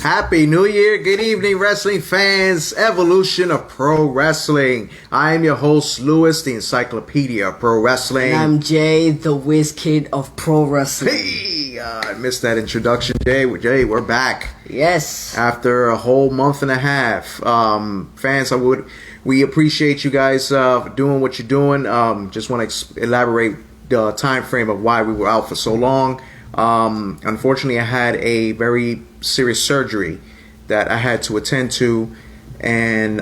Happy New Year. Good evening, wrestling fans. Evolution of Pro Wrestling. I am your host, Lewis, the Encyclopedia of Pro Wrestling. And I'm Jay, the Whiz Kid of Pro Wrestling. Hey, I missed that introduction, Jay. Jay, we're back. Yes. After a whole month and a half. Fans, we appreciate you guys doing what you're doing. Just want to elaborate the time frame of why we were out for so long. Unfortunately, I had a very serious surgery that I had to attend to, and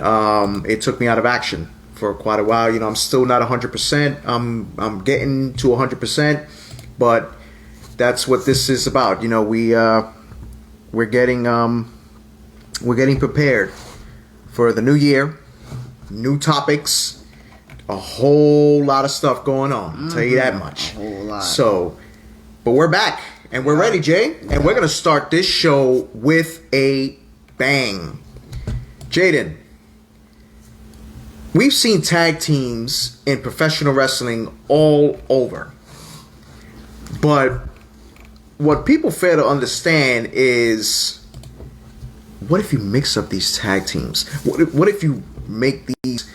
it took me out of action for quite a while. You know, I'm still not 100%. I'm getting to 100%, but that's what this is about. You know, we're getting prepared for the new year, new topics, a whole lot of stuff going on. I'll tell you that much. A whole lot. So, but we're back. And we're ready, Jay. And we're going to start this show with a bang. Jaden, we've seen tag teams in professional wrestling all over. But what people fail to understand is, what if you mix up these tag teams? What if you make these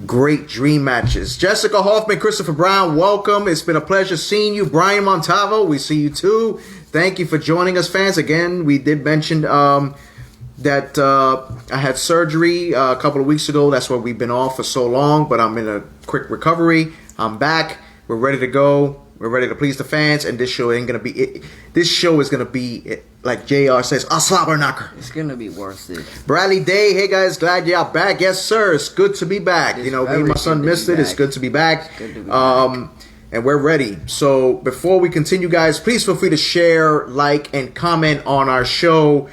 great dream matches? Jessica Hoffman, Christopher Brown, welcome. It's been a pleasure seeing you. Brian Montalvo, we see you too. Thank you for joining us, fans. Again, we did mention that I had surgery a couple of weeks ago. That's why we've been off for so long, but I'm in a quick recovery. I'm back. We're ready to go. We're ready to please the fans, and this show ain't gonna be it. This show is gonna be, like JR says, a slobber knocker. It's gonna be worth it. Bradley Day, hey guys, glad y'all back. Yes, sir. It's good to be back. It's you know, me and my son missed it. It's good to be back. It's good to be back. And we're ready. So before we continue, guys, please feel free to share, like, and comment on our show.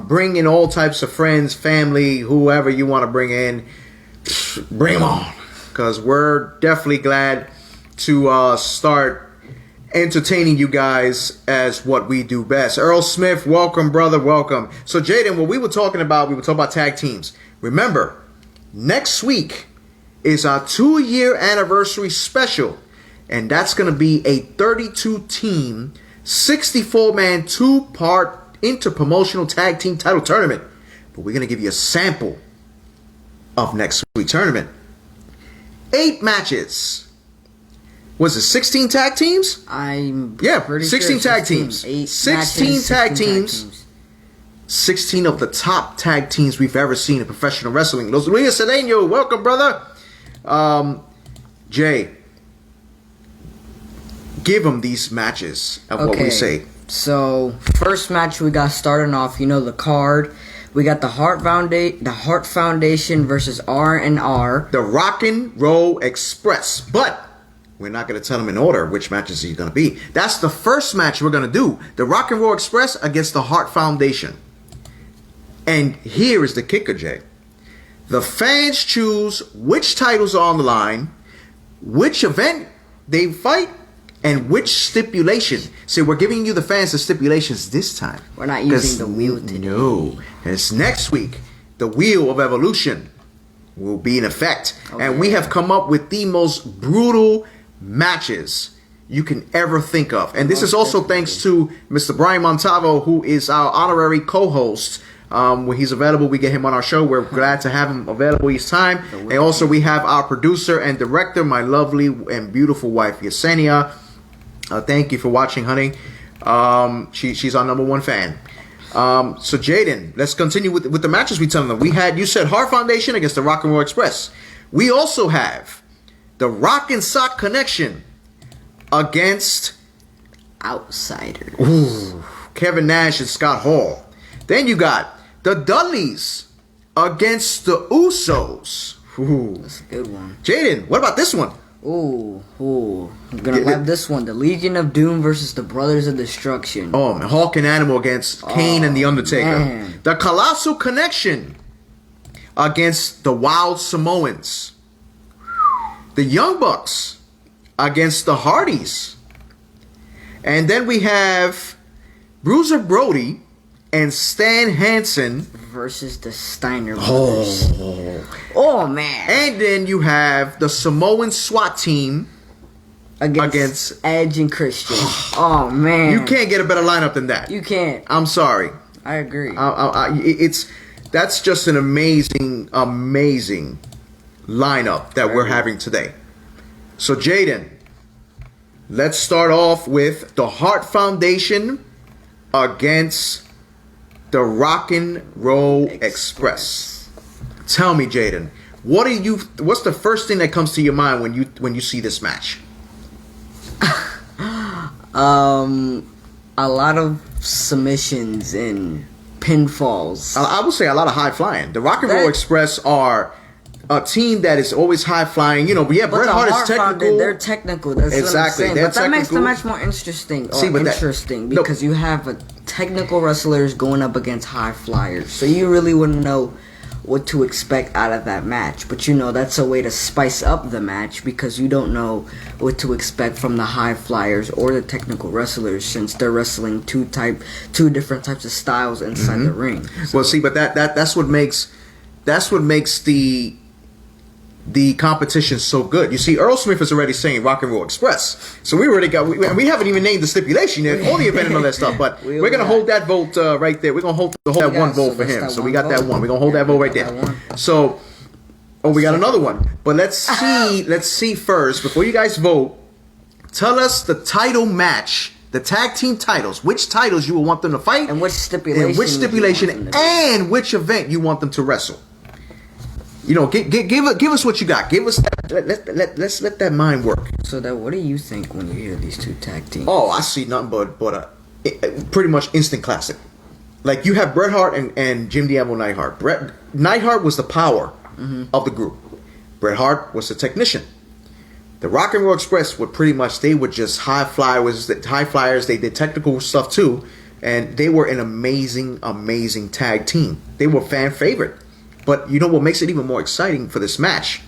Bring in all types of friends, family, whoever you want to bring in. Bring them on, because we're definitely glad to start entertaining you guys as what we do best. Earl Smith, welcome, brother, welcome. So Jaden, what we were talking about tag teams. Remember, next week is our 2-year anniversary special, and that's going to be a 32-team, 64-man, 2-part interpromotional tag team title tournament. But we're going to give you a sample of next week's tournament. 8 matches. Was it 16 tag teams? I'm pretty 16 sure tag teams. 16 tag teams. 16 of the top tag teams we've ever seen in professional wrestling. Los Luis Cedeno, welcome, brother. Jay, give them these matches of what we say. So, first match we got starting off, you know, the card. We got the Heart Foundation versus R&R. The Rock and Roll Express. But we're not going to tell them in order which matches he's going to be. That's the first match we're going to do. The Rock and Roll Express against the Heart Foundation. And here is the kicker, Jay. The fans choose which titles are on the line, which event they fight, and which stipulation. See, we're giving you the fans the stipulations this time. We're not using the wheel today. No. It's next week. The Wheel of Evolution will be in effect. Okay. And we have come up with the most brutal matches you can ever think of. And this is also thanks to Mr. Brian Montalvo, who is our honorary co-host. When he's available, we get him on our show. We're glad to have him available each time. And also we have our producer and director, my lovely and beautiful wife, Yesenia. Thank you for watching, honey. She's our number one fan. So Jaden, let's continue with the matches we tell them. We had, you said, Heart Foundation against the Rock and Roll Express. We also have the Rock and Sock Connection against Outsiders. Ooh, Kevin Nash and Scott Hall. Then you got the Dudleys against the Usos. Ooh. That's a good one. Jaden, what about this one? Ooh. I'm gonna love this one. The Legion of Doom versus the Brothers of Destruction. Oh man, Hawk and Animal against Kane and The Undertaker. Man. The Colossal Connection against the Wild Samoans. The Young Bucks against the Hardys. And then we have Bruiser Brody and Stan Hansen versus the Steiner Brothers. Oh man. And then you have the Samoan SWAT team against Edge and Christian. Oh man. You can't get a better lineup than that. You can't. I'm sorry. I agree. That's just an amazing lineup that we're having today. So Jaden, let's start off with the Hart Foundation against the Rock and Roll Express. Tell me, Jaden, what's the first thing that comes to your mind when you see this match? A lot of submissions and pinfalls. I would say a lot of high flying. The Rock and Roll Express are a team that is always high flying. You know, but yeah, Bret Hart is technical. They're technical. That's exactly. What I'm saying. But that makes the match more interesting. Because you have technical wrestlers going up against high flyers, so you really wouldn't know what to expect out of that match. But you know, that's a way to spice up the match because you don't know what to expect from the high flyers or the technical wrestlers since they're wrestling two different types of styles inside the ring. So, well, see, but that's what makes the competition so good. You see, Earl Smith is already saying Rock and Roll Express, so we haven't even named the stipulation yet, or the event and all that stuff. But we're gonna hold that vote right there. We're gonna hold that one vote for him. So we got that one. We're gonna hold that vote right there. So, we got another one. But let's see first before you guys vote. Tell us the title match, the tag team titles. Which titles you will want them to fight, and which stipulation, and which event you want them to wrestle. You know, give us what you got. Give us that. Let's let that mind work. So what do you think when you hear these two tag teams? Oh, I see nothing but pretty much instant classic. Like you have Bret Hart and Jim Diablo Neidhart. Neidhart was the power of the group. Bret Hart was the technician. The Rock and Roll Express they were just high flyers. They did technical stuff too, and they were an amazing tag team. They were fan favorite. But you know what makes it even more exciting for this match?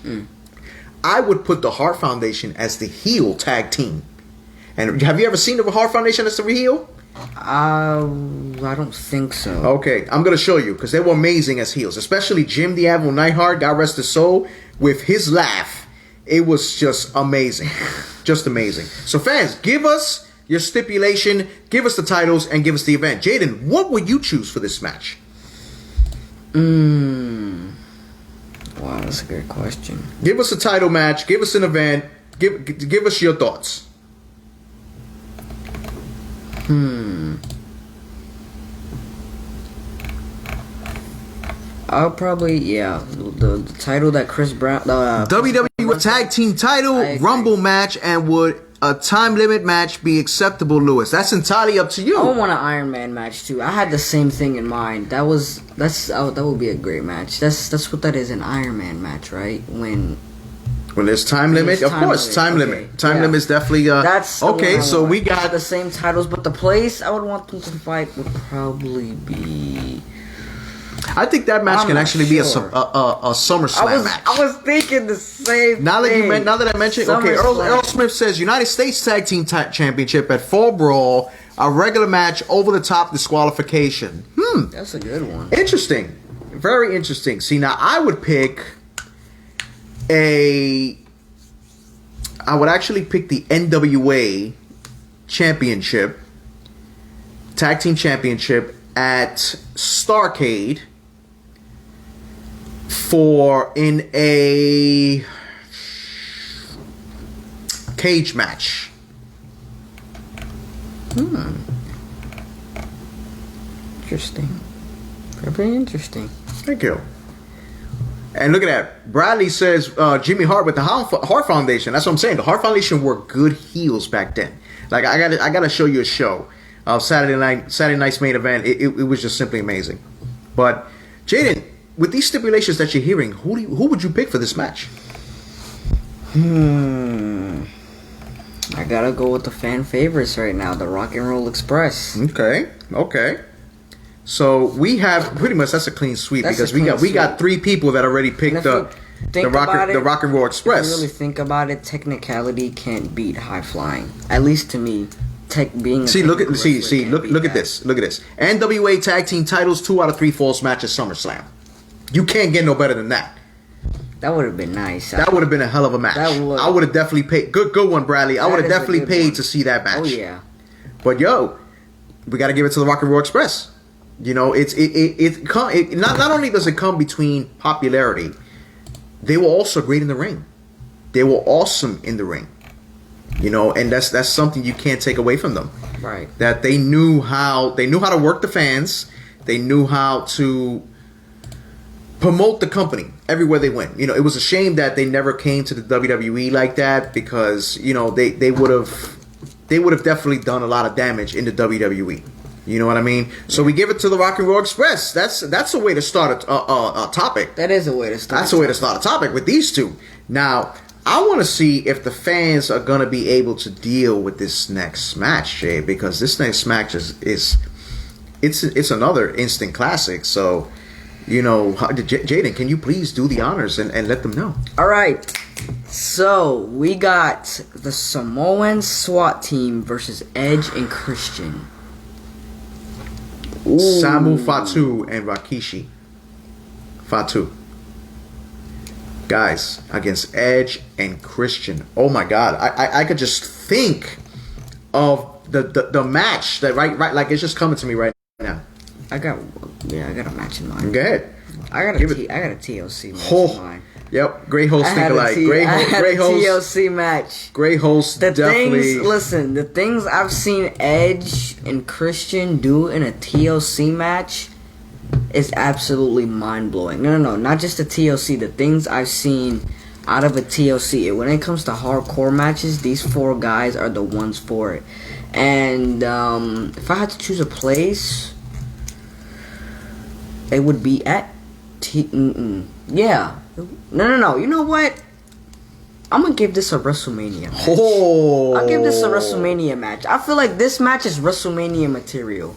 I would put the Hart Foundation as the heel tag team. And have you ever seen the Hart Foundation as the heel? I don't think so. Okay, I'm going to show you because they were amazing as heels. Especially Jim Diablo Neidhart, God rest his soul, with his laugh. It was just amazing. Just amazing. So fans, give us your stipulation, give us the titles, and give us the event. Jaden, what would you choose for this match? Wow, that's a good question. Give us a title match. Give us an event. Give us your thoughts. I'll probably the title that Chris Brown WWE Tag Team Title Rumble match, and would a time limit match be acceptable, Lewis? That's entirely up to you. I want an Iron Man match too. I had the same thing in mind. That would be a great match. That's what that is, an Iron Man match, right? When there's time limit, of course, time limit. Time limit is definitely that's okay. So we got the same titles, but the place I would want them to fight would probably be. I think that match can actually be a SummerSlam match. I was thinking the same thing. Now that I mentioned, okay, Earl Smith says United States Tag Team Championship at Fall Brawl, a regular match over the top disqualification. That's a good one. Interesting. Very interesting. See, now I would actually pick the NWA Championship, Tag Team Championship at Starrcade in a cage match. Interesting. Very interesting. Thank you. And look at that. Bradley says Jimmy Hart with the Hart Foundation. That's what I'm saying. The Hart Foundation were good heels back then. Like I gotta show you a show. Saturday night's main event. It was just simply amazing. But Jaden, with these stipulations that you're hearing, who would you pick for this match? I gotta go with the fan favorites right now, the Rock and Roll Express. Okay. So we have pretty much that's a clean sweep because we got three people that already picked the Rock and Roll Express. If you really think about it, technicality can't beat high flying. At least to me. Look at this. Look at this. NWA Tag Team Titles, 2 out of 3 falls matches SummerSlam. You can't get no better than that. That would have been nice. That would have been a hell of a match. I would have definitely paid. Good one, Bradley. I would have definitely paid to see that match. Oh yeah. But we got to give it to the Rock and Roll Express. You know, not only does it come between popularity, they were also great in the ring. They were awesome in the ring. You know, and that's something you can't take away from them. Right. That they knew how to work the fans. They knew how to promote the company everywhere they went. You know, it was a shame that they never came to the WWE like that, because, you know, they would have definitely done a lot of damage in the WWE. You know what I mean? So we give it to the Rock and Roll Express. That's a way to start a topic. That is a way to start. That's a way to start a topic with these two. Now, I want to see if the fans are going to be able to deal with this next match, Jay, because this next match is another instant classic. So, you know, Jaden, can you please do the honors and let them know? All right. So we got the Samoan SWAT team versus Edge and Christian. Ooh. Samu Fatu and Rikishi. Fatu. Guys, against Edge and Christian. Oh my God. I could just think of the match that right like it's just coming to me right now. I got a match in mind. Go ahead. I got a TLC match in mind. Yep, great host think alike. Great host. TLC match. Great host. Definitely. The things I've seen Edge and Christian do in a TLC match is absolutely mind blowing. No, not just the TLC. The things I've seen out of a TLC. When it comes to hardcore matches, these four guys are the ones for it. And if I had to choose a place, it would be at yeah. No. You know what? I'm gonna give this a WrestleMania match. Oh. I'll give this a WrestleMania match. I feel like this match is WrestleMania material.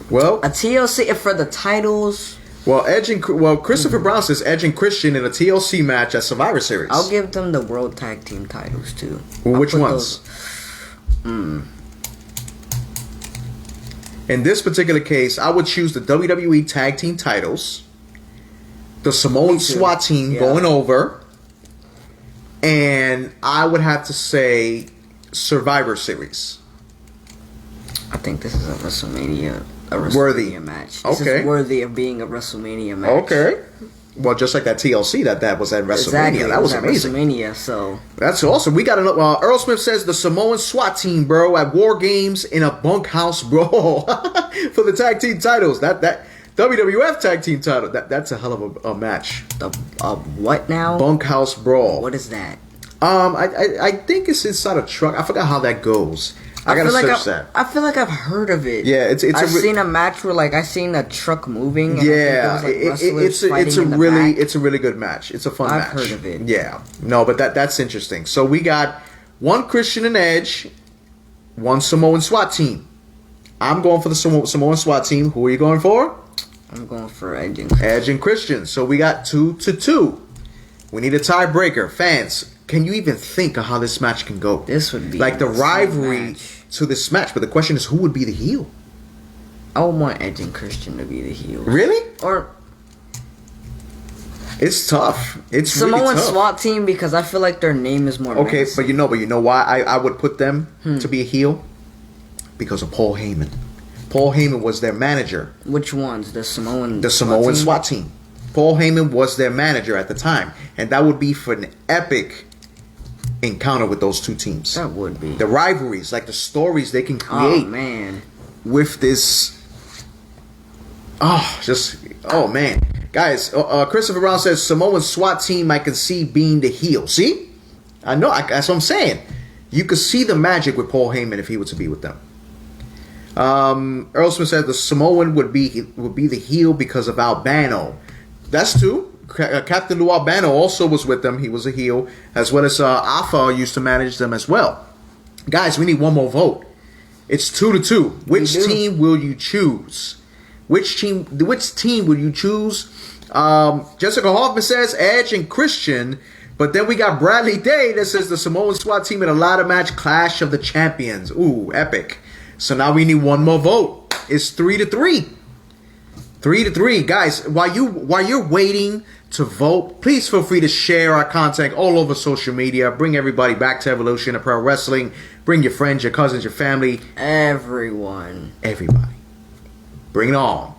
Well, a TLC for the titles. Well, Christopher Brown says Edge and Christian in a TLC match at Survivor Series. I'll give them the World Tag Team titles too. Well, which ones? In this particular case, I would choose the WWE Tag Team titles, the Samoan SWAT team going over, and I would have to say Survivor Series. I think this is a WrestleMania worthy match. This is worthy of being a WrestleMania match. Okay. Well, just like that TLC that was at WrestleMania. Exactly, that was amazing. WrestleMania, so that's awesome. We got another. Earl Smith says the Samoan SWAT team, bro, at War Games in a bunkhouse brawl for the tag team titles. That WWF tag team title. That's a hell of a match. What now? Bunkhouse brawl. What is that? I think it's inside a truck. I forgot how that goes. I gotta search that. I feel like I've heard of it. Yeah, I've seen a match where I seen a truck moving. And yeah, it's a really good match. It's a fun match. I've heard of it. Yeah, no, but that's interesting. So we got one Christian and Edge, one Samoan SWAT team. I'm going for the Samoan SWAT team. Who are you going for? I'm going for Edge and Christian. Edge and Christian. So we got 2-2. We need a tiebreaker. Fans, can you even think of how this match can go? This would be like the rivalry to this match. But the question is, who would be the heel? I would want Edge and Christian to be the heel. Really? Or it's tough. It's Samoan really tough. SWAT team, because I feel like their name is more. Okay, menacing. but you know why I would put them to be a heel? Because of Paul Heyman. Paul Heyman was their manager. Which ones? The Samoan SWAT team. Paul Heyman was their manager at the time, and that would be for an epic encounter with those two teams. That would be. The rivalries, like the stories they can create. Oh man. With this. Oh man, guys. Christopher Brown says Samoan SWAT team. I can see being the heel. See, I know. That's what I'm saying. You could see the magic with Paul Heyman if he were to be with them. Earl Smith said the Samoan would be the heel because of Albano. That's true. Captain Lou Albano also was with them. He was a heel, as well as Alpha used to manage them as well. Guys, we need one more vote. It's 2-2. Which team will you choose? Which team will you choose? Jessica Hoffman says Edge and Christian, but then we got Bradley Day that says the Samoan SWAT team in a ladder match, Clash of the Champions. Ooh, epic. So now we need one more vote. It's 3-3. 3-3, guys. While you're waiting to vote, please feel free to share our content all over social media. Bring everybody back to Evolution of Pro Wrestling. Bring your friends, your cousins, your family, everyone. Everybody. Bring it on.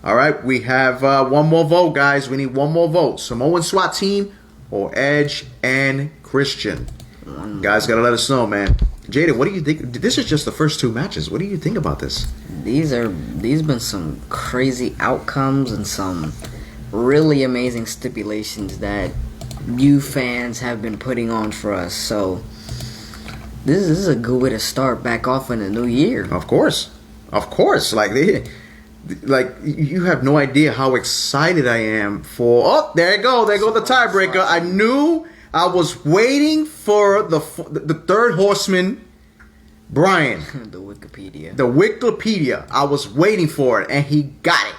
All right, we have one more vote, guys. We need one more vote. Samoan SWAT team or Edge and Christian. Guys, gotta let us know, man. Jaden, what do you think? This is just the first 2 matches. What do you think about this? These been some crazy outcomes and some really amazing stipulations that you fans have been putting on for us. So this is a good way to start back off in the new year. Of course. Like you have no idea how excited I am for. Oh, there you go the tiebreaker. I knew I was waiting for the third horseman, Brian. The Wikipedia. I was waiting for it, and he got it.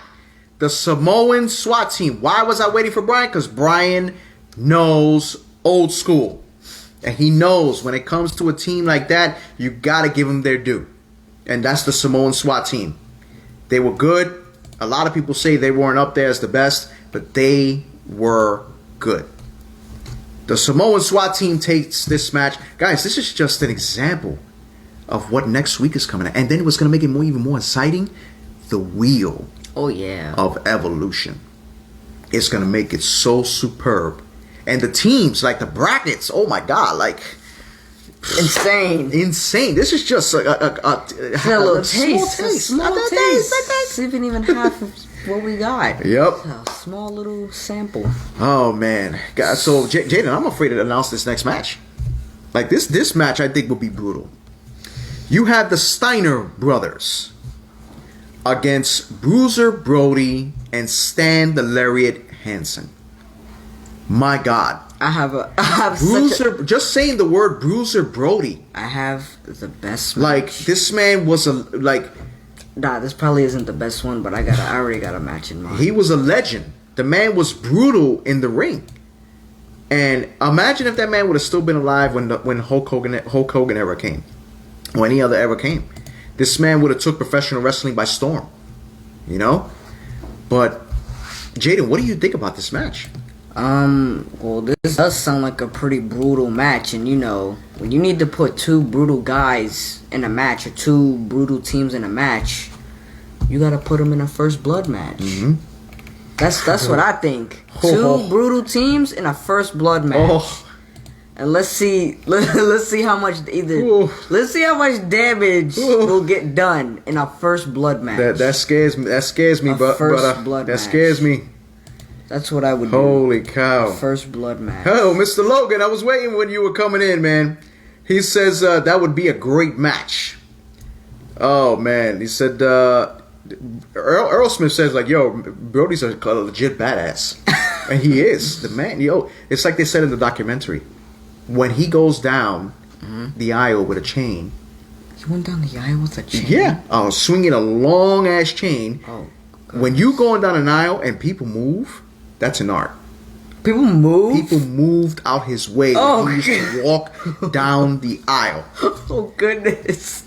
The Samoan SWAT team. Why was I waiting for Brian? Because Brian knows old school, and he knows when it comes to a team like that, you gotta give them their due, and that's the Samoan SWAT team. They were good. A lot of people say they weren't up there as the best, but they were good. The Samoan SWAT team takes this match. Guys, this is just an example of what next week is coming. And then what's going to make it even more exciting, the Wheel of Evolution. It's going to make it so superb. And the teams, like the brackets, oh my God, like... Insane. This is just a little taste. It's even half of what we got. Yep. A small little sample. Oh man, guys. So Jaden, I'm afraid to announce this next match. Like this match, I think will be brutal. You have the Steiner brothers against Bruiser Brody and Stan the Lariat Hansen. My God. I have Bruiser. Just saying the word Bruiser Brody. I have the best match. Like this man was Nah, this probably isn't the best one, but I already got a match in mind. He was a legend. The man was brutal in the ring. And imagine if that man would have still been alive when Hulk Hogan ever came, or any other ever came. This man would have took professional wrestling by storm. You know. But Jaden, what do you think about this match? Well, this does sound like a pretty brutal match, and you know, when you need to put 2 brutal guys in a match, or 2 brutal teams in a match, you gotta put them in a first blood match. Mm-hmm. That's what I think. 2 brutal teams in a first blood match. And let's see how much damage will get done in a first blood match. That scares me, brother. That scares me. That's what I would do. Holy cow. First blood match. Oh, Mr. Logan, I was waiting when you were coming in, man. He says that would be a great match. Oh, man. He said, Earl Smith says, like, yo, Brody's a legit badass. And he is. The man, yo, it's like they said in the documentary. When he goes down the aisle with a chain. He went down the aisle with a chain? Yeah. Swinging a long-ass chain. Oh, God. When you going down an aisle and people move... That's an art. People move? People moved out his way when he used to walk down the aisle. Oh, goodness.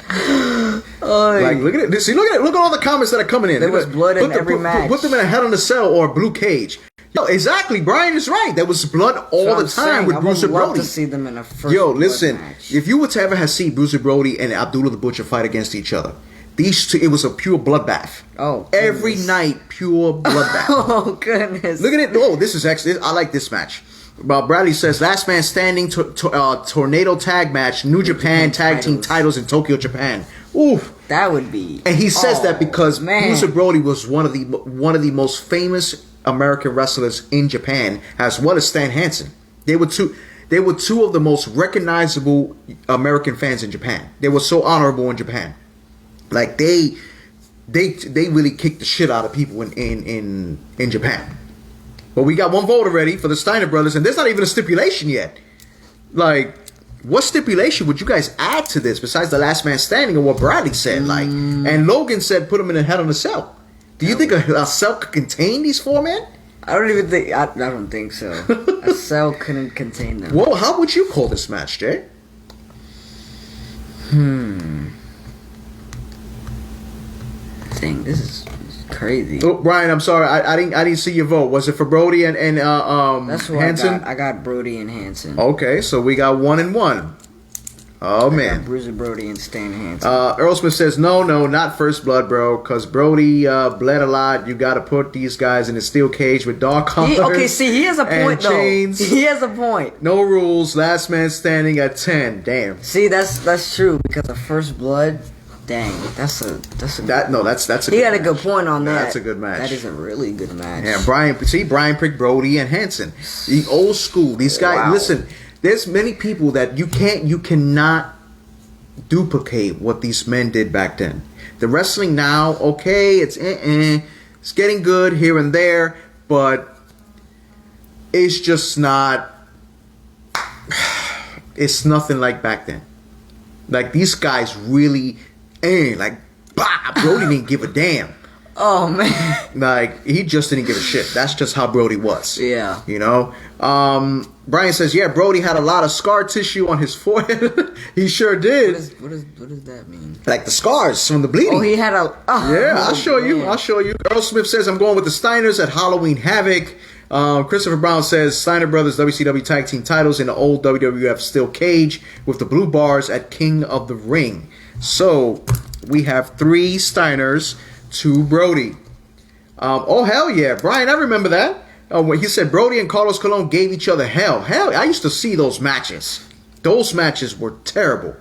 Like, look at it. See, look at all the comments that are coming in. There was blood in every match. Put them in a Hell in a Cell or a Blue Cage. Yo, exactly. Brian is right. There was blood all the time with Bruiser Brody. I would love to see them in a first listen. match. If you were to ever have seen Bruiser Brody and Abdullah the Butcher fight against each other, these two, it was a pure bloodbath. Oh, goodness. Every night, pure bloodbath. Oh, goodness. Look at it. Oh, this is actually, I like this match. Bradley says, last man standing tornado tag match, New Japan tag team titles in Tokyo, Japan. Oof. That would be. And he says that because Bruiser Brody was one of the most famous American wrestlers in Japan, as well as Stan Hansen. They were two of the most recognizable American fans in Japan. They were so honorable in Japan. Like they really kicked the shit out of people in Japan. But we got one vote already for the Steiner brothers, and there's not even a stipulation yet. Like, what stipulation would you guys add to this besides the last man standing or what Bradley said? Like, and Logan said put them in a Hell in a Cell. Do you think a cell could contain these 4 men? I don't think so. A cell couldn't contain them. Well, how would you call this match, Jay? Dang, this is crazy. Oh, Brian, I'm sorry, I didn't see your vote. Was it for Brody and That's what Hansen? I got Brody and Hansen. Okay, so we got 1 and 1. Oh, man. Bruiser Brody and Stan Hansen. Earl Smith says, no, not First Blood, bro. Because Brody bled a lot. You got to put these guys in a steel cage with dog collars. Okay, see, he has a point, though. Chains. He has a point. No rules. Last man standing at 10. Damn. See, that's true. Because of First Blood, dang, that's a He had a good point on that. That's a good match. That is a really good match. Yeah, Brian picked Brody and Hansen. The old school. These guys, Wow. Listen, there's many people that you cannot duplicate what these men did back then. The wrestling now, okay, it's getting good here and there, but it's just not. It's nothing like back then. Like these guys really, Brody didn't give a damn. Oh man, like he just didn't give a shit. That's just how Brody was. Yeah, you know. Brian says, yeah, Brody had a lot of scar tissue on his forehead. He sure did. What does that mean? Like the scars from the bleeding. Oh, he had a. I'll show you. Earl Smith says, I'm going with the Steiners at Halloween Havoc. Christopher Brown says, Steiner Brothers WCW Tag Team titles in the old WWF steel cage with the blue bars at King of the Ring. So we have 3 Steiners, 2 Brody. Oh hell yeah, Brian! I remember that. When he said Brody and Carlos Colon gave each other hell. I used to see those matches. Those matches were terrible.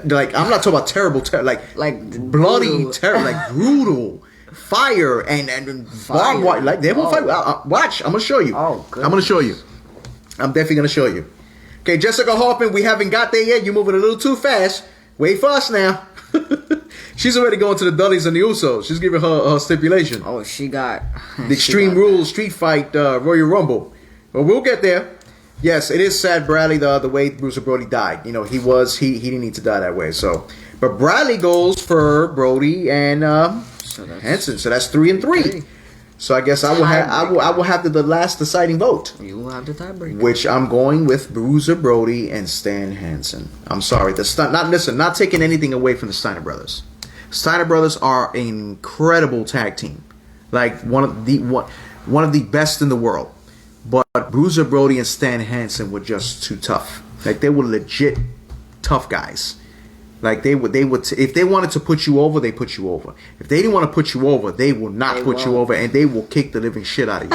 Like I'm not talking about terrible, like bloody, terrible, like brutal, fire and barbed wire. Like they won't fight. Watch, I'm gonna show you. Oh, good. I'm gonna show you. I'm definitely gonna show you. Okay, Jessica Hoffman, we haven't got there yet. You're moving a little too fast. Wait for us now. She's already going to the Dudleys and the Usos. She's giving her stipulation. Oh, she got the Extreme Rules Street Fight Royal Rumble. Well, we'll get there. Yes, it is sad, Bradley, the way Bruiser Brody died. You know, he didn't need to die that way. So, but Bradley goes for Brody and Hansen. So that's 3 and 3. Okay. So I guess I will have the last deciding vote. You will have the tiebreaker. Which I'm going with Bruiser Brody and Stan Hansen. I'm sorry, not taking anything away from the Steiner Brothers. Steiner Brothers are an incredible tag team, like one of the best in the world. But Bruiser Brody and Stan Hansen were just too tough. Like they were legit tough guys. Like they would if they wanted to put you over, they put you over. If they didn't want to put you over, they will not put you over, and they will kick the living shit out of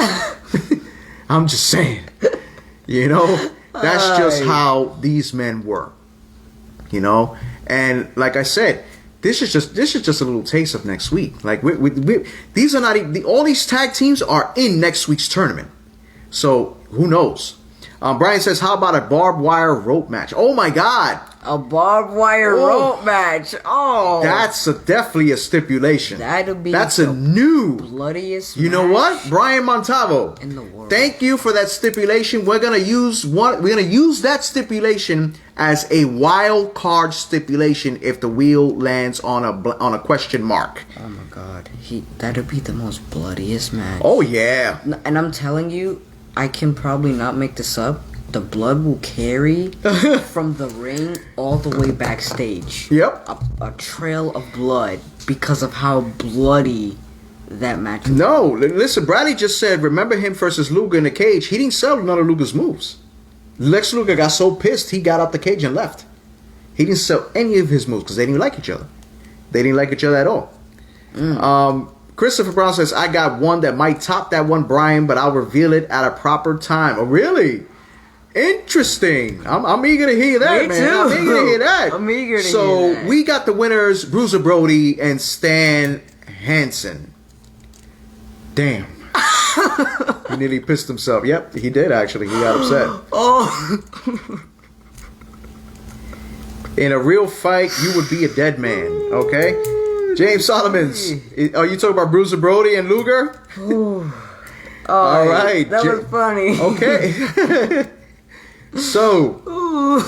you. I'm just saying. You know, that's just how these men were. You know, and like I said, this is just a little taste of next week. Like these are not even, all these tag teams are in next week's tournament. So who knows? Brian says, how about a barbed wire rope match? Oh my God. A barbed wire rope match. Oh. That's definitely a stipulation. That's a new bloodiest You know what? Brian Montalvo. In the world. Thank you for that stipulation. We're gonna use that stipulation as a wild card stipulation if the wheel lands on a question mark. Oh my God. That'd be the most bloodiest match. Oh yeah. And I'm telling you, I can probably not make this up. The blood will carry from the ring all the way backstage. Yep. A trail of blood because of how bloody that match was. No, listen, Bradley just said, remember him versus Luger in the cage. He didn't sell none of Luger's moves. Lex Luger got so pissed, he got out the cage and left. He didn't sell any of his moves because they didn't like each other. They didn't like each other at all. Christopher Brown says, I got one that might top that one, Brian, but I'll reveal it at a proper time. Oh, really? Interesting. I'm eager to hear that, Me man. too. I'm eager to hear that. I'm eager to hear that. So we got the winners, Bruiser Brody and Stan Hansen. Damn. He nearly pissed himself. Yep, he did actually. He got upset. Oh. In a real fight, you would be a dead man. Okay? James Solomons. Are you talking about Bruiser Brody and Luger? All right. That was funny. Okay. So,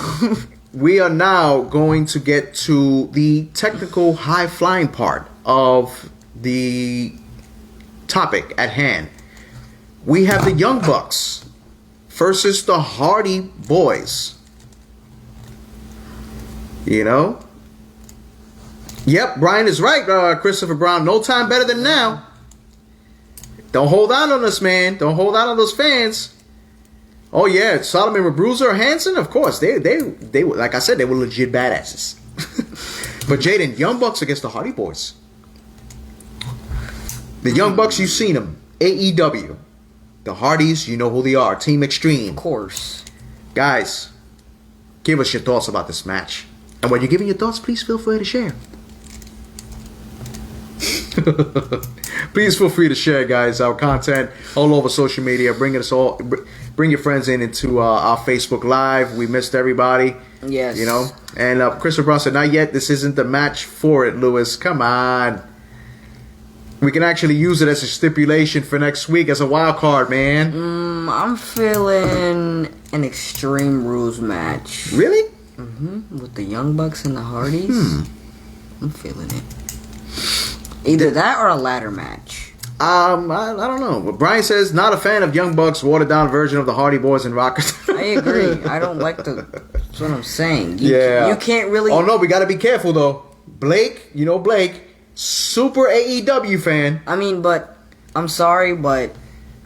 we are now going to get to the technical high-flying part of the topic at hand. We have the Young Bucks versus the Hardy Boys. You know? Yep, Brian is right, Christopher Brown. No time better than now. Don't hold out on us, man. Don't hold out on those fans. Oh yeah, Solomon with Bruiser or Hanson, of course. They like I said, they were legit badasses. But Jaden, Young Bucks against the Hardy Boys. The Young Bucks, you've seen them. AEW. The Hardys, you know who they are. Team Extreme. Of course. Guys, give us your thoughts about this match. And when you're giving your thoughts, please feel free to share. Please feel free to share, guys, our content all over social media. Bring your friends into our Facebook Live. We missed everybody. Yes. You know. And Christopher Brown said, not yet. This isn't the match for it, Lewis. Come on. We can actually use it as a stipulation for next week as a wild card, man. I'm feeling an Extreme Rules match. Really? Mm-hmm. With the Young Bucks and the Hardys. I'm feeling it. Either that or a ladder match. I don't know. But Brian says, not a fan of Young Bucks, watered down version of the Hardy Boys and Rockers. I agree. I don't like that's what I'm saying. You can't really. Oh, no, we got to be careful, though. Blake, super AEW fan. I mean, but I'm sorry, but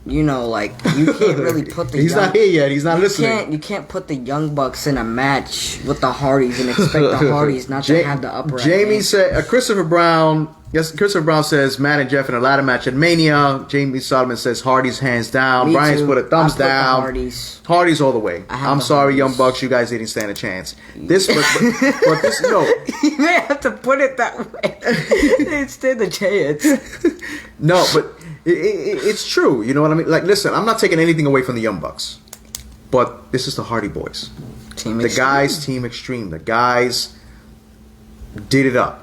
you can't really put the. He's not here yet. He's not listening. You can't put the Young Bucks in a match with the Hardys and expect the Hardys not to have the upper. Jamie said, Christopher Brown. Yes, Christopher Brown says Matt and Jeff in a ladder match at Mania. Jamie Solomon says Hardys hands down. Me Brian's too. put a thumbs down. Hardys all the way. I'm sorry, Young Bucks. You guys didn't stand a chance. But this no. You may have to put it that way. They didn't stand a chance. No, but it's true. You know what I mean? Like, listen, I'm not taking anything away from the Young Bucks, but this is the Hardy Boys. Team Extreme. The guys did it up.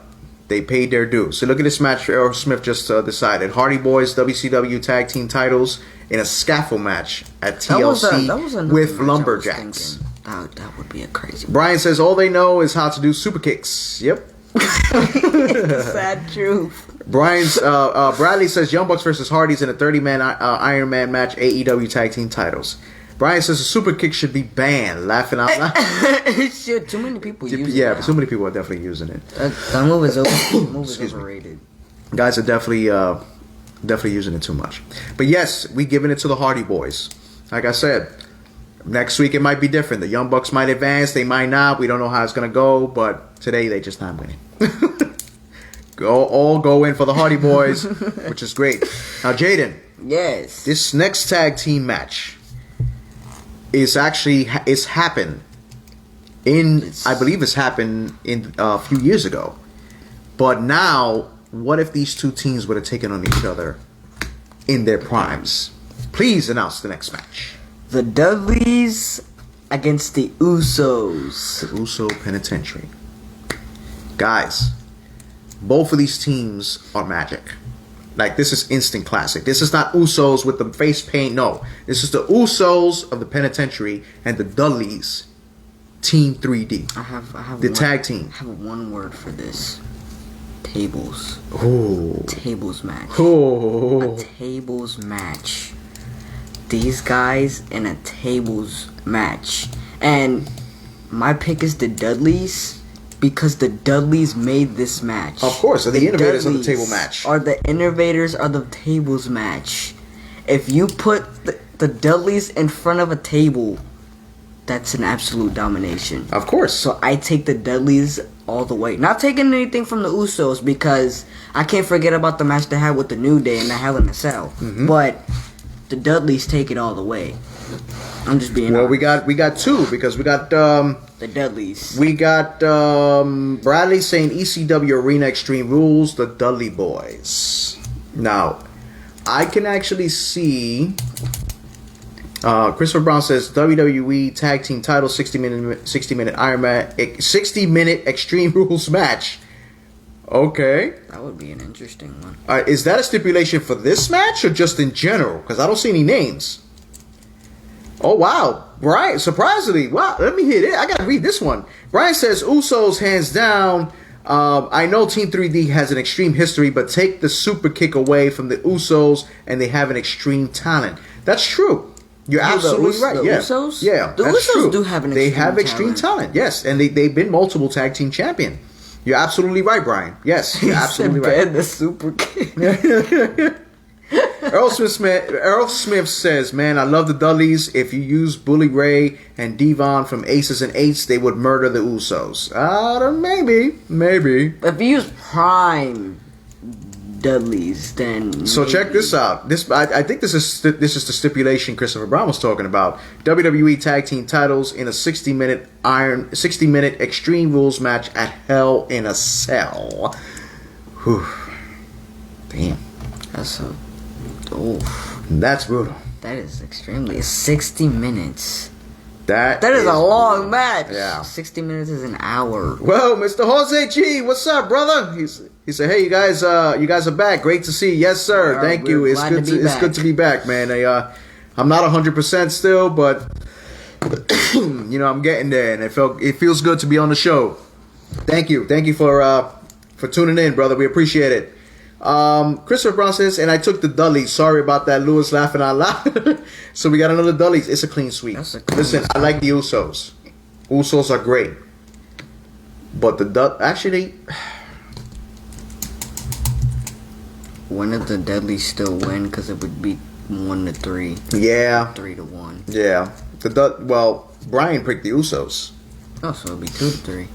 They paid their dues. So look at this match Errol Smith just decided. Hardy Boys WCW Tag Team titles in a scaffold match at TLC with Lumberjacks. That would be a crazy one. Brian says all they know is how to do super kicks. Yep. Sad truth. Bradley says Young Bucks versus Hardys in a 30-man Iron Man match, AEW Tag Team titles. Brian says a super kick should be banned. Laughing out loud. It should. Too many people use it. Yeah, too many people are definitely using it. That move is overrated. Guys are definitely using it too much. But yes, we giving it to the Hardy Boys. Like I said, next week it might be different. The Young Bucks might advance. They might not. We don't know how it's going to go. But today they just not winning. Go in for the Hardy Boys, which is great. Now, Jaden. Yes. This next tag team match is happened I believe it's happened in a few years ago. But now, what if these two teams would have taken on each other in their primes? Please announce the next match. The Dudleys against the Usos. The Uso Penitentiary. Guys, both of these teams are magic. Like, this is instant classic. This is not Usos with the face paint. No. This is the Usos of the Penitentiary and the Dudleys, Team 3D. I have the tag team. I have one word for this. Tables. Oh. Tables match. Oh. A tables match. These guys in a tables match. And my pick is the Dudleys. Because the Dudleys made this match. Of course, the innovators of the table match. Are the innovators of the tables match. If you put the Dudleys in front of a table, that's an absolute domination. Of course. So I take the Dudleys all the way. Not taking anything from the Usos because I can't forget about the match they had with the New Day and the Hell in a Cell. Mm-hmm. But the Dudleys take it all the way. I'm just being honest. we got two because we got the Dudleys. We got Bradley saying ECW Arena Extreme Rules, the Dudley Boys. Now, I can actually see Christopher Brown says WWE Tag Team Title 60-minute Iron Man 60-minute Extreme Rules match. Okay. That would be an interesting one. Is that a stipulation for this match or just in general? Because I don't see any names. Oh, wow. Brian, surprisingly, wow, let me hear it. I got to read this one. Brian says, Usos hands down. I know Team 3D has an extreme history, but take the super kick away from the Usos, and they have an extreme talent. That's true. You're absolutely right. The Usos? Yeah, the that's Usos true. do have an extreme talent. They have extreme talent, yes. And they've been multiple tag team champion. You're absolutely right, Brian. Yes, you're absolutely right. The super kick. Earl Smith says, "Man, I love the Dudleys. If you use Bully Ray and Devon from Aces and Eights, they would murder the Usos." Maybe. If you use Prime Dudleys, then so maybe. Check this out. I think this is the stipulation Christopher Brown was talking about. WWE Tag Team titles in a 60-minute Extreme Rules match at Hell in a Cell. Whew. Damn. That's brutal. That is extremely 60 minutes. That is a long match. Yeah. 60 minutes is an hour. Well, Mr. Jose G, what's up, brother? He said, "Hey, you guys are back. Great to see you." Yes, sir. Thank you. It's good to be back, man. I'm not 100% still, but I'm getting there, and it feels good to be on the show. Thank you for tuning in, brother. We appreciate it. Christopher Brown says, "And I took the Dudleys. Sorry about that, Lewis laughing out loud." So we got another Dudleys. It's a clean sweep. Listen, I like the Usos. Usos are great, but actually. When did the Dudleys still win? Because it would be 1-3. Yeah. 3-1. Yeah. Brian picked the Usos. Oh, so it'd be 2-3.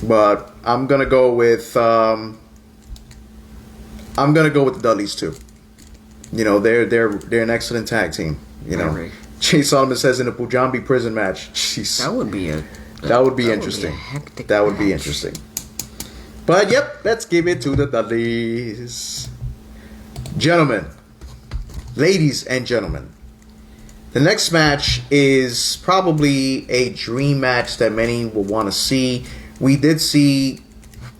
But I'm gonna go with the Dudleys too. They're an excellent tag team. Right. Chase Solomon says in a Punjabi prison match. Jeez. That would be interesting. Hectic that would be match. interesting. But yep, let's give it to the Dudleys. Ladies and gentlemen, the next match is probably a dream match that many will want to see. We did see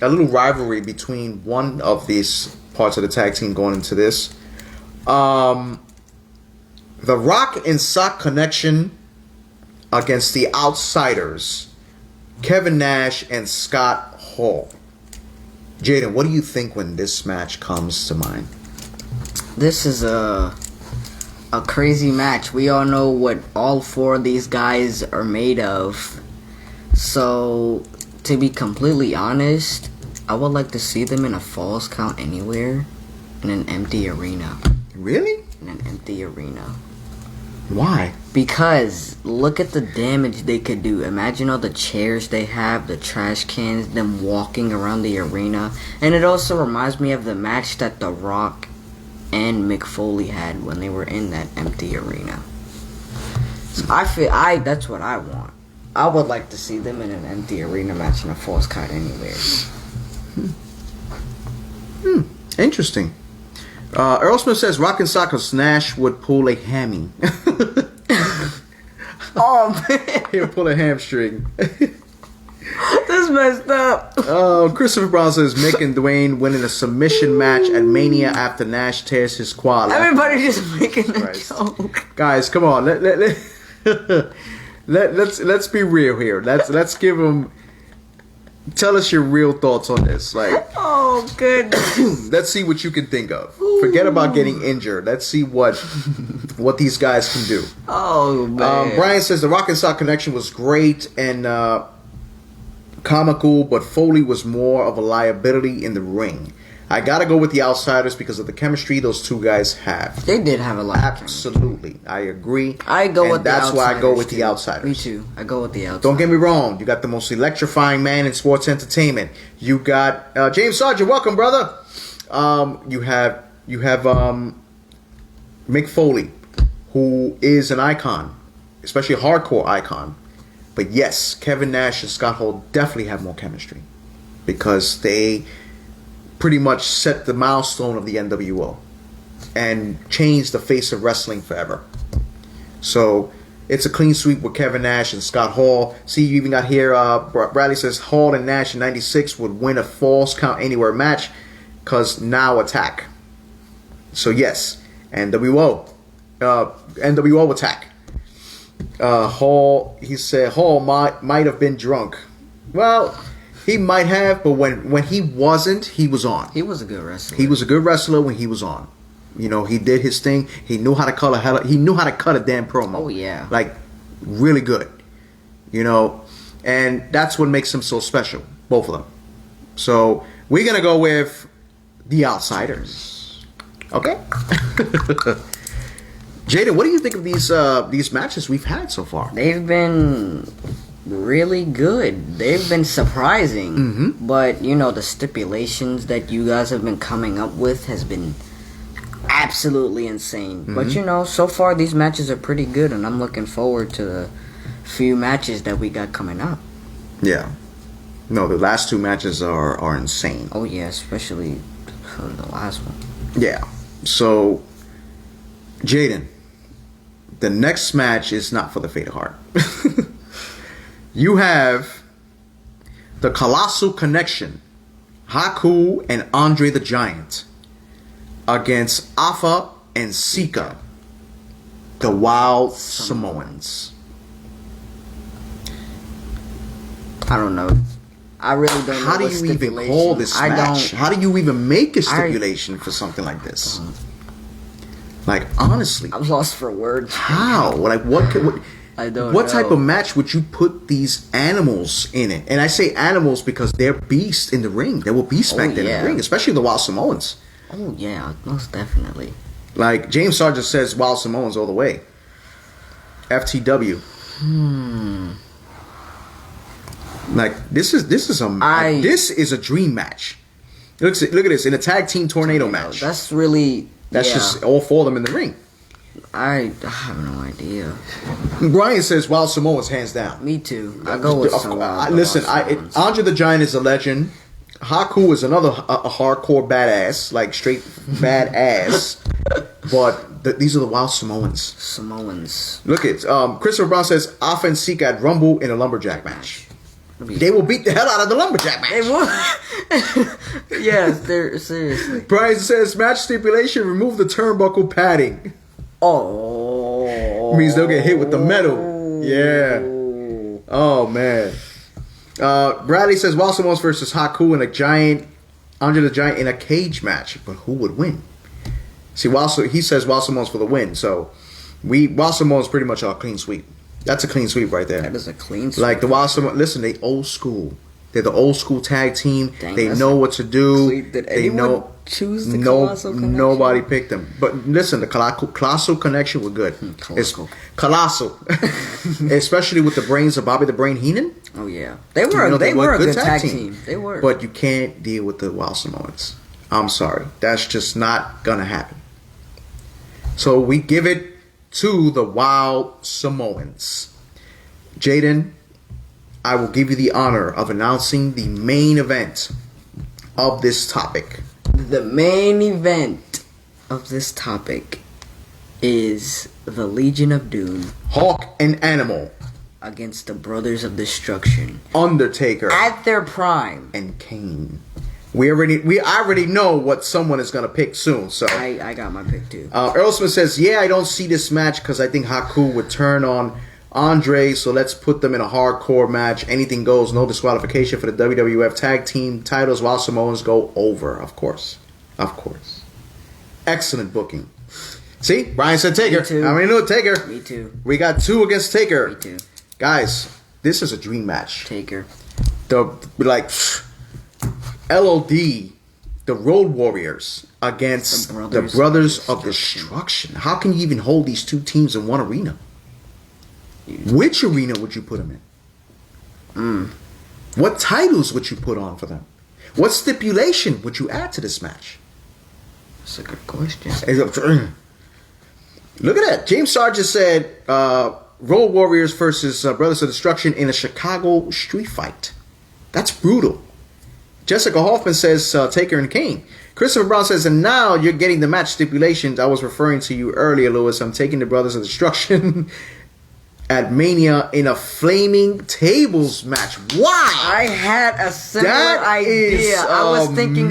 a little rivalry between one of these parts of the tag team going into this. The Rock and Sock Connection against the Outsiders, Kevin Nash and Scott Hall. Jaden, what do you think when this match comes to mind? This is a crazy match. We all know what all four of these guys are made of. So, to be completely honest, I would like to see them in a Falls Count Anywhere in an empty arena. Really? In an empty arena. Why? Because look at the damage they could do. Imagine all the chairs they have, the trash cans, them walking around the arena. And it also reminds me of the match that The Rock and Mick Foley had when they were in that empty arena. So that's what I want. I would like to see them in an empty arena match in a Falls Count Anywhere. Interesting. Earl Smith says Rock and Sockers Nash would pull a hammy. Oh man, he'll pull a hamstring. This messed up. Christopher Brown says Mick and Dwayne winning a submission match at Mania after Nash tears his quad. Everybody just making a joke. Guys, come on. Let's be real here. Let's give them. Tell us your real thoughts on this. Oh goodness. Let's see what you can think of. Forget about getting injured. Let's see what these guys can do. Oh man. Brian says the Rock and Sock Connection was great and comical, but Foley was more of a liability in the ring. I gotta go with the Outsiders because of the chemistry those two guys have. They did have a lot of Absolutely. I agree. I go with the Outsiders. That's why I go with the Outsiders. Me too. I go with the Outsiders. Don't get me wrong. You got the most electrifying man in sports entertainment. You got James Sargent. Welcome, brother. You have Mick Foley, who is an icon, especially a hardcore icon. But yes, Kevin Nash and Scott Hall definitely have more chemistry because they pretty much set the milestone of the NWO and changed the face of wrestling forever. So it's a clean sweep with Kevin Nash and Scott Hall. See, you even got here, Bradley says Hall and Nash in 96 would win a Falls Count Anywhere match because now attack. So yes, NWO attack. Hall, he said Hall might have been drunk. Well, he might have, but when he wasn't, he was on. He was a good wrestler. He was a good wrestler when he was on. He did his thing. He knew how to cut a damn promo. Oh yeah, really good. And that's what makes them so special, both of them. So we're gonna go with the Outsiders. Okay. Jaden, what do you think of these matches we've had so far? They've been really good. They've been surprising. Mm-hmm. But, you know, the stipulations that you guys have been coming up with has been absolutely insane. Mm-hmm. But, you know, so far these matches are pretty good, and I'm looking forward to the few matches that we got coming up. Yeah. No, the last two matches are insane. Oh, yeah, especially the last one. Yeah. So, Jaden, the next match is not for the faint of heart. You have the Colossal Connection, Haku and Andre the Giant, against Afa and Sika, the Wild Samoans. I don't know. I really don't know. How do you even call this match? How do you even make a stipulation for something like this? Like, honestly, I'm lost for words. How? Like, what I don't know. What type of match would you put these animals in it? And I say animals because they're beasts in the ring. They will beast back there in the ring, especially the Wild Samoans. Oh, yeah, most definitely. Like, James Sargent says Wild Samoans all the way. FTW. Like, this is a dream match. Look at this, in a tag team tornado match. That's really... That's just all four of them in the ring. I have no idea. Brian says Wild Samoans hands down. Me too. I go with listen, Andre the Giant is a legend. Haku is another a hardcore badass, like straight badass. But these are the Wild Samoans. Look at Christopher Brown says Afa and Sika at Rumble in a lumberjack match. They will beat the hell out of the lumberjack match. They will. Yes, they're seriously. Brian says match stipulation: remove the turnbuckle padding. Oh, means they'll get hit with the metal. Yeah. Oh man. Bradley says Wild Samoans versus Haku and Andre the Giant in a cage match, but who would win? See, he says Wild Samoans for the win, so Wild Samoans pretty much are a clean sweep. That's a clean sweep right there. That is a clean sweep. Like the Wild Samoans, listen, they old school. They're the old school tag team. They know what to do. Did anyone choose the Colossal Connection? Nobody picked them. But listen, the Colossal Connection were good. Colossal. Especially with the brains of Bobby the Brain Heenan. Oh, yeah. They were a good tag team. They were. But you can't deal with the Wild Samoans. I'm sorry. That's just not going to happen. So we give it to the Wild Samoans. Jaden, I will give you the honor of announcing the main event of this topic. The main event of this topic is the Legion of Doom, Hawk and Animal, against the Brothers of Destruction, Undertaker at their prime, and Kane. We already know what someone is gonna pick soon. So I got my pick too. Earl Smith says, "Yeah, I don't see this match because I think Haku would turn on Andre, so let's put them in a hardcore match. Anything goes, no disqualification for the WWF Tag Team titles while Samoans go over." Of course. Excellent booking. See, Brian said Taker. Me too. I already knew Taker. Me too. We got 2 against Taker. Me too. Guys, this is a dream match. Taker. LOD, the Road Warriors against the Brothers of Destruction. How can you even hold these two teams in one arena? Which arena would you put them in? What titles would you put on for them? What stipulation would you add to this match? That's a good question. Look at that. James Sargent said Road Warriors versus Brothers of Destruction in a Chicago street fight. That's brutal. Jessica Hoffman says Taker and Kane. Christopher Brown says, and now you're getting the match stipulations. I was referring to you earlier, Lewis. I'm taking the Brothers of Destruction at Mania in a flaming tables match. Why? I had a similar idea. I was thinking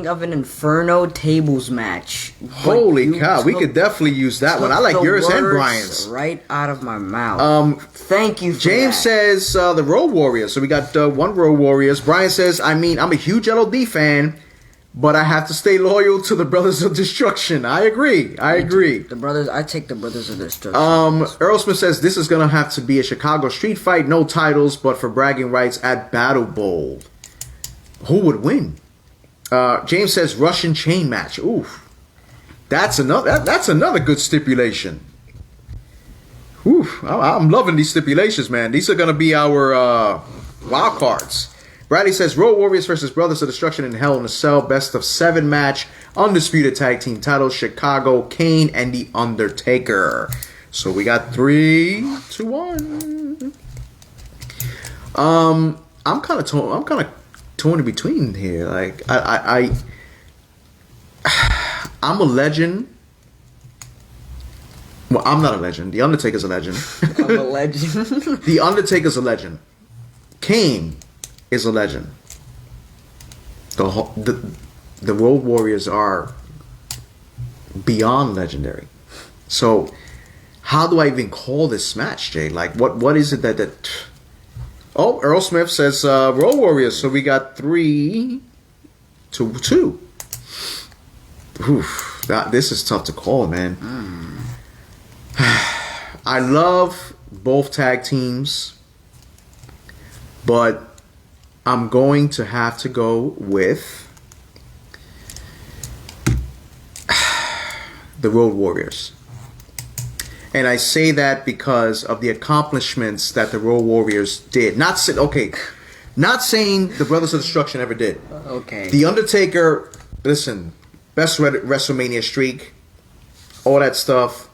of an Inferno tables match. Holy cow, we could definitely use that one. I like yours and Brian's. Right out of my mouth. Thank you for James says the Road Warriors. So we got 1 Road Warriors. Brian says, I'm a huge LOD fan, but I have to stay loyal to the Brothers of Destruction. I agree. I take the Brothers of Destruction. Earl Smith says this is gonna have to be a Chicago street fight, no titles, but for bragging rights at Battle Bowl. Who would win? James says Russian chain match. Oof. That's another good stipulation. Whew, I'm loving these stipulations, man. These are gonna be our wild cards. Bradley says Road Warriors versus Brothers of Destruction in Hell in a Cell, best of 7 match, undisputed tag team titles, Chicago, Kane and The Undertaker. So we got 3-1. I'm kind of torn in between here. Like I'm a legend. Well, I'm not a legend. The Undertaker's a legend. I'm a legend. The Undertaker's a legend. Kane is a legend. The Road Warriors are beyond legendary. So, how do I even call this match, Jay? Like, what is it that? Oh, Earl Smith says Road Warriors. So we got 3-2. Oof, this is tough to call, man. I love both tag teams, but I'm going to have to go with the Road Warriors. And I say that because of the accomplishments that the Road Warriors did. Not saying the Brothers of Destruction ever did. Okay. The Undertaker, listen, best WrestleMania streak, all that stuff.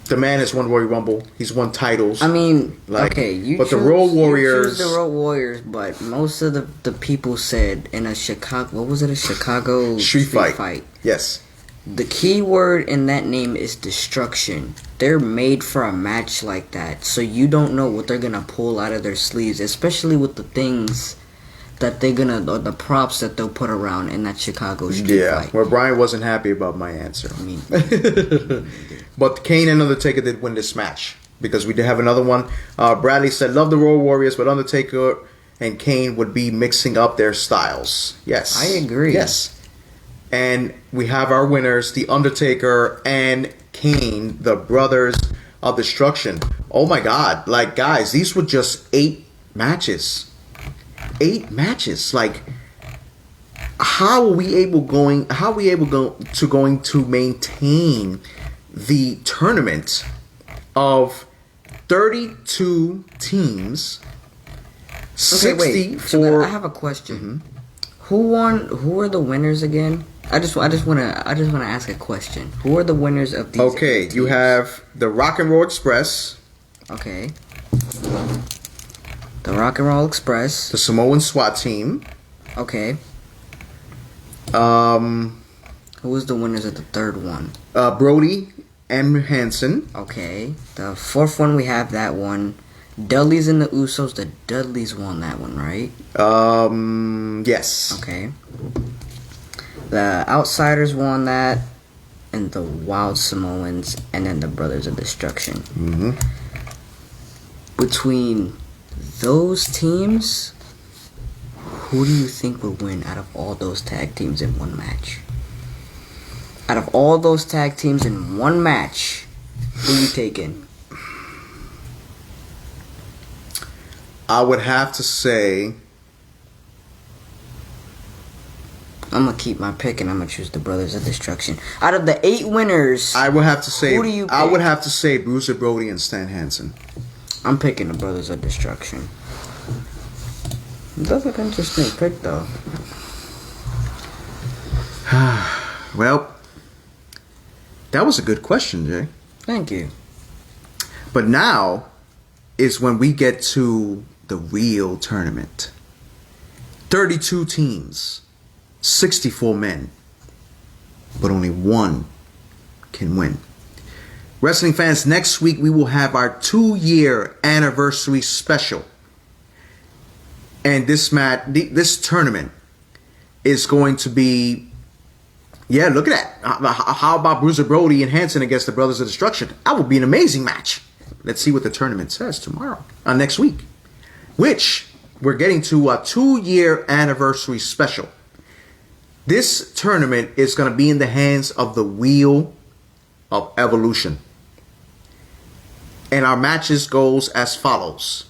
The man has won Royal Rumble. He's won titles. I mean, okay, the Road Warriors. You choose the Road Warriors, but most of the people said in a Chicago, what was it, a Chicago street fight? Yes. The key word in that name is destruction. They're made for a match like that, so you don't know what they're gonna pull out of their sleeves, especially with the things that they're gonna, or the props that they'll put around in that Chicago street fight. Where Brian wasn't happy about my answer. I mean, but Kane and Undertaker did win this match because we did have another one. Bradley said, "Love the Road Warriors, but Undertaker and Kane would be mixing up their styles." Yes, I agree. Yes, and we have our winners: the Undertaker and Kane, the Brothers of Destruction. Oh my God! Like, guys, these were just 8 matches. 8 matches. Like, how are we able to maintain the tournament of 32 teams? Okay, wait. So I have a question. Mm-hmm. Who won? Who are the winners again? I just want to ask a question. Who are the winners of these? Okay, you have the Rock and Roll Express. Okay. The Rock and Roll Express. The Samoan SWAT team. Okay. Who was the winners of the third one? Brody and Hanson. Okay. The fourth one, we have that one. Dudleys and the Usos. The Dudleys won that one, right? Yes. Okay. The Outsiders won that. And the Wild Samoans. And then the Brothers of Destruction. Mm-hmm. Between those teams, who do you think would win out of all those tag teams in one match? Out of all those tag teams in one match, who you taking? I would have to say, I'm going to keep my pick and I'm going to choose the Brothers of Destruction. Out of the 8 winners, I would have to say, who do you pick? I would have to say Bruiser Brody and Stan Hansen. I'm picking the Brothers of Destruction. That's an interesting pick, though. Well, that was a good question, Jay. Thank you. But now is when we get to the real tournament. 32 teams, 64 men, but only one can win. Wrestling fans, next week we will have our 2-year anniversary special. And this tournament is going to be, yeah, look at that. How about Bruiser Brody and Hanson against the Brothers of Destruction? That would be an amazing match. Let's see what the tournament says tomorrow, next week. Which, we're getting to a 2-year anniversary special. This tournament is going to be in the hands of the Wheel of Evolution. And our matches goes as follows.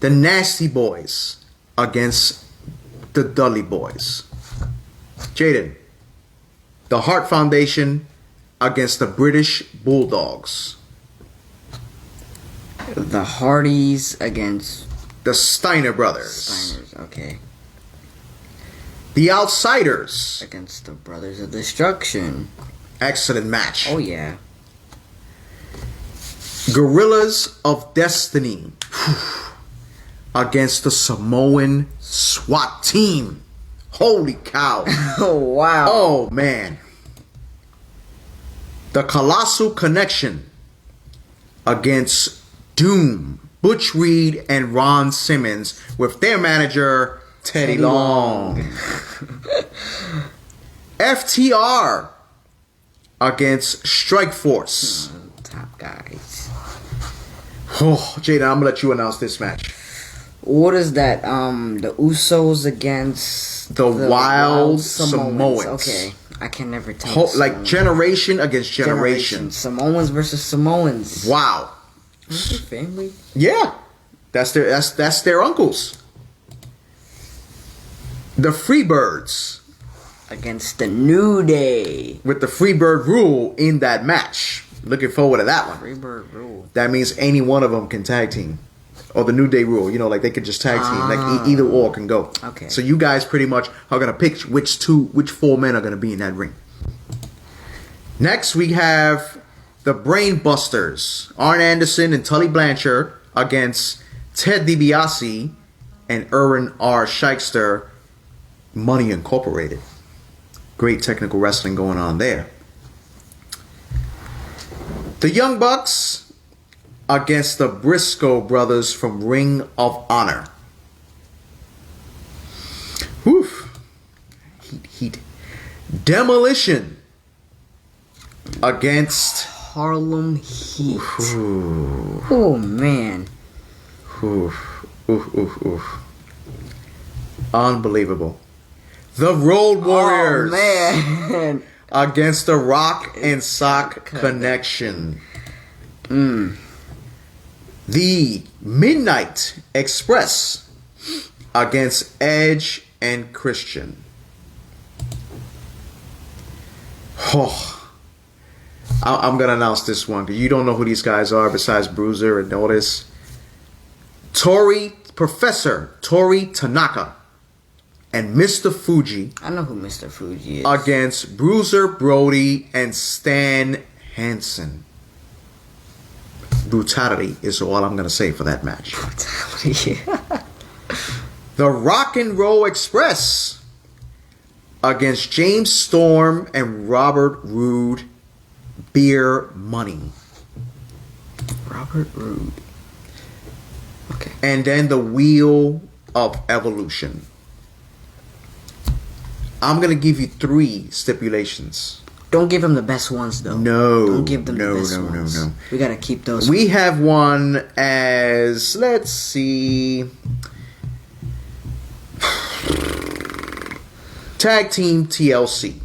The Nasty Boys against the Dudley Boys. Jaden, The Hart Foundation against the British Bulldogs. The Hardys against the Steiner Brothers. Steiners, okay. The Outsiders against the Brothers of Destruction. Excellent match. Oh yeah. Gorillas of Destiny against the Samoan SWAT team. Holy cow. Oh wow. Oh man. The Colossal Connection against Doom, Butch Reed and Ron Simmons with their manager Teddy Long. FTR against Strike Force. Top guys. Oh, Jaden, I'm gonna let you announce this match. What is that? The Usos against the Wild Samoans. Okay, I can never tell. Like generation against generation. Samoans versus Samoans. Wow. Aren't they family? Yeah, that's their uncles. The Freebirds against the New Day with the Freebird rule in that match. Looking forward to that one. Freebird rule. That means any one of them can tag team. Or the New Day rule, you know, like they could just tag team, like either or can go. Okay. So you guys pretty much are gonna pick which four men are gonna be in that ring. Next we have the Brain Busters, Arn Anderson and Tully Blanchard against Ted DiBiase and Erwin R. Shyster, Money Incorporated. Great technical wrestling going on there. The Young Bucks against the Briscoe brothers from Ring of Honor. Whew. Heat. Demolition against Harlem Heat. Ooh. Oh man. Unbelievable. The Road Warriors. Oh man. Against the Rock and Sock Connection. The Midnight Express against Edge and Christian. Oh, I'm going to announce this one because you don't know who these guys are besides Bruiser and Otis. Professor Tori Tanaka and Mr. Fuji. I know who Mr. Fuji is. Against Bruiser Brody and Stan Hansen. Brutality is all I'm going to say for that match. Brutality. The Rock and Roll Express against James Storm and Robert Roode. Beer Money. Robert Roode. Okay. And then the Wheel of Evolution. I'm going to give you 3 stipulations. Don't give them the best ones, though. No. Don't give them the best ones. No. We got to keep those. We have one as, let's see, Tag Team TLC.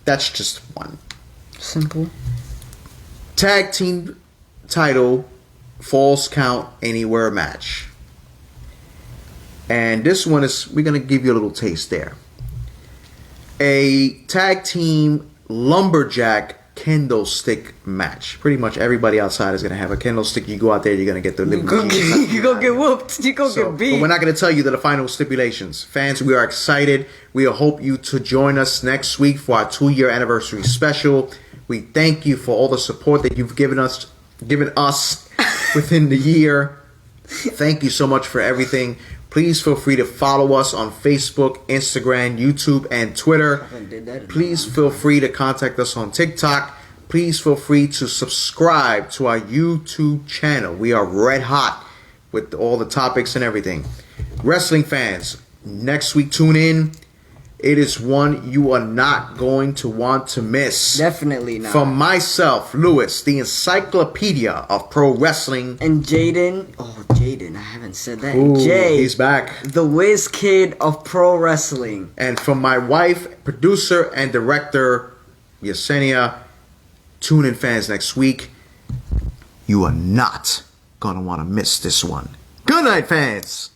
That's just one. Simple. Tag Team title, Falls Count Anywhere match. And this one is, we're going to give you a little taste there. A Tag Team Lumberjack kendo stick match. Pretty much everybody outside is going to have a kendo stick. You go out there, you're going to get the you go get whooped. You go get beat. But we're not going to tell you the final stipulations. Fans, we are excited. We hope you to join us next week for our 2-year anniversary special. We thank you for all the support that you've given us within the year. Thank you so much for everything. Please feel free to follow us on Facebook, Instagram, YouTube, and Twitter. Please feel free to contact us on TikTok. Please feel free to subscribe to our YouTube channel. We are red hot with all the topics and everything. Wrestling fans, next week tune in. It is one you are not going to want to miss. Definitely not. From myself, Lewis, the encyclopedia of pro wrestling. And Jaden. Oh, Jaden, I haven't said that. Ooh, Jay. He's back. The whiz kid of pro wrestling. And from my wife, producer, and director, Yesenia, tune in, fans, next week. You are not going to want to miss this one. Good night, fans.